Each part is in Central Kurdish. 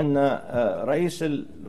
أن رئيس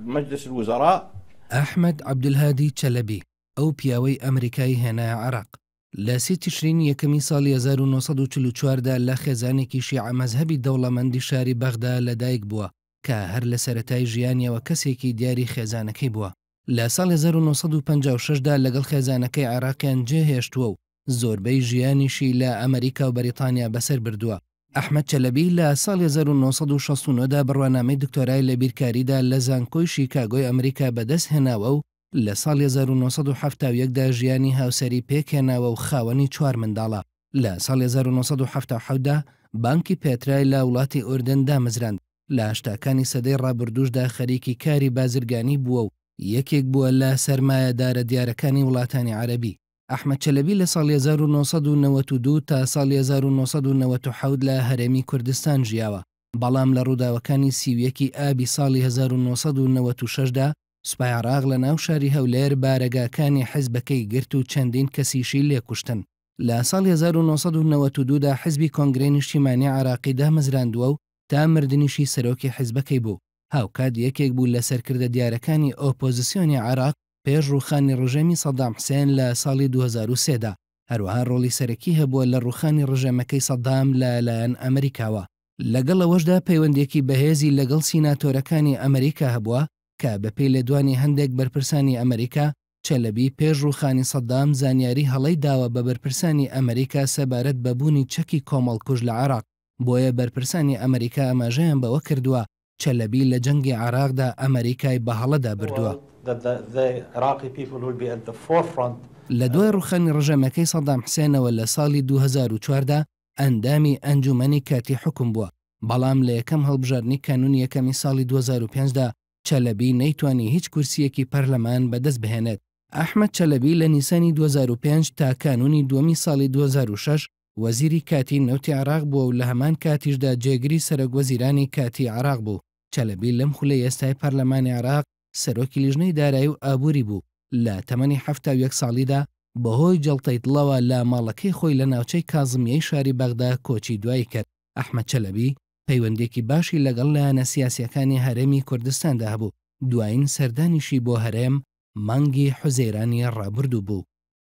مجلس الوزراء ئەحمەد عەبدولهادی چەلەبی ئەو پیاوەی ئەمریکایی هێنایە عێراق لە 3 تشرینی یەکەمی ساڵی 1944دا لە خێزانێکی شیعە مەزهەبی دەوڵەمەندی شاری بەغدا لەدایک بووە کە هەر لە سەرەتای ژیانیەوە کەسێکی دیاری خێزانەکەی بووە. لە ساڵی 1956دا لەگەڵ خێزانەکەی عێراقیان جێهێشتووە و زۆربەی ژیانیشی لە ئەمریکا و بەریتانیا بەسەر بردووە. ئەحمەد چەلەبی لە ساڵی 1969دا بڕوانامەی دکتۆرای لە بیرکاریدا لە زانکۆی شیکاگۆی ئەمریکا بەدەست هێناوە و لە ساڵی 1970دا ژیانی هاوسەری پێکهێناوە و خاوەنی 4 منداڵە. لە ساڵی 1970دا بانکی پێترای لە وڵاتی ئوردن دامەزراند. لە هەشتاکانی سەدەی ڕابردووشدا خەریکی کاری بازرگانی بووە و یەکێک بووە لە سەرمایەدارە دیارەکانی وڵاتانی عەرەبی. ئەحمەد چەلەبی لە ساڵی 1992 تا ساڵی 1997 لە هەرێمی کوردستان ژیاوە، بەڵام لە ڕووداوەکانی سیویەکی ئابی ساڵی 1996دا سوپای عێراق لە ناو شاری هەولێر بارەگاکانی حیزبەکەی گرت و چەندین کەسیشی لێکوشتن. لە ساڵی 1992دا حیزبی کۆنگرەی نیشتیمانی عێراقی دامەزراندووە و تا مردنیشی سەرۆکی حیزبەکەی بوو. هاوکات یەکێک بوو لە سەرکردە دیارەکانی ئۆپۆزیسیۆنی عێراق پێش ڕووخانی ڕژێمی سەدام حوسێن لە ساڵی 2003دا. هەروەها ڕۆڵی سەرەکی هەبووە لە ڕووخانی ڕژێمەکەی سەدام لەلایەن ئەمریکاوە. لەگەڵ ئەوەشدا پەیوەندێکی بەهێزی لەگەڵ سیناتۆرەکانی ئەمریکا هەبووە کە بەپێی لێدوانی هەندێک بەرپرسانی ئەمریکا چەلەبی پێش ڕووخانی سەدام زانیاری هەڵەی داوە بە بەرپرسانی ئەمریکا سەبارەت بەبوونی چەکی کۆمەڵکوژ لە عێراق. بۆیە بەرپرسانی ئەمریکا ئاماژەیان بەوە کردووە چەلەبی لە جەنگی عێراقدا ئەمریکای بە هەڵەدا بردووە. لە دوای ڕووخانی ڕژێمەکەی سەدام حوسێنەوە لە ساڵی 2004دا ئەندامی ئەنجومەنی کاتی حکم بووە، بەڵام لە یەکەم هەڵبژاردنی کانونی یەکەمی ساڵی 2005دا چەلەبی نەیتوانی هیچ کورسیەکی پەرلەمان بەدەست بهێنێت. ئەحمەد چەلەبی لە نیسانی 2005 تا کانونی دووەمی ساڵی 2006 وەزیری کاتی نەوتی عێراق بووە و لە هەمان کاتیشدا جێگری سەرۆکوەزیرانی کاتی عێراق بوو. چەلەبی لەم خولەی ئێستای پەرلەمانی عێراق سەرۆکی لیژنەی دارایی و ئابووری بوو. لە تەمەنی 71 ساڵیدا بەهۆی جەڵتەی دڵەوە لە ماڵەکەی خۆی لە ناوچەی کازمیەی شاری بەغدا کۆچی دوایی کرد. ئەحمەد چەلەبی پەیوەندێکی باشی لەگەڵ لایەنە سیاسیەکانی هەرێمی کوردستاندا هەبوو. دوایین سەردانیشی بۆ هەرێم مانگی حوزەیرانی ڕابردوو بوو.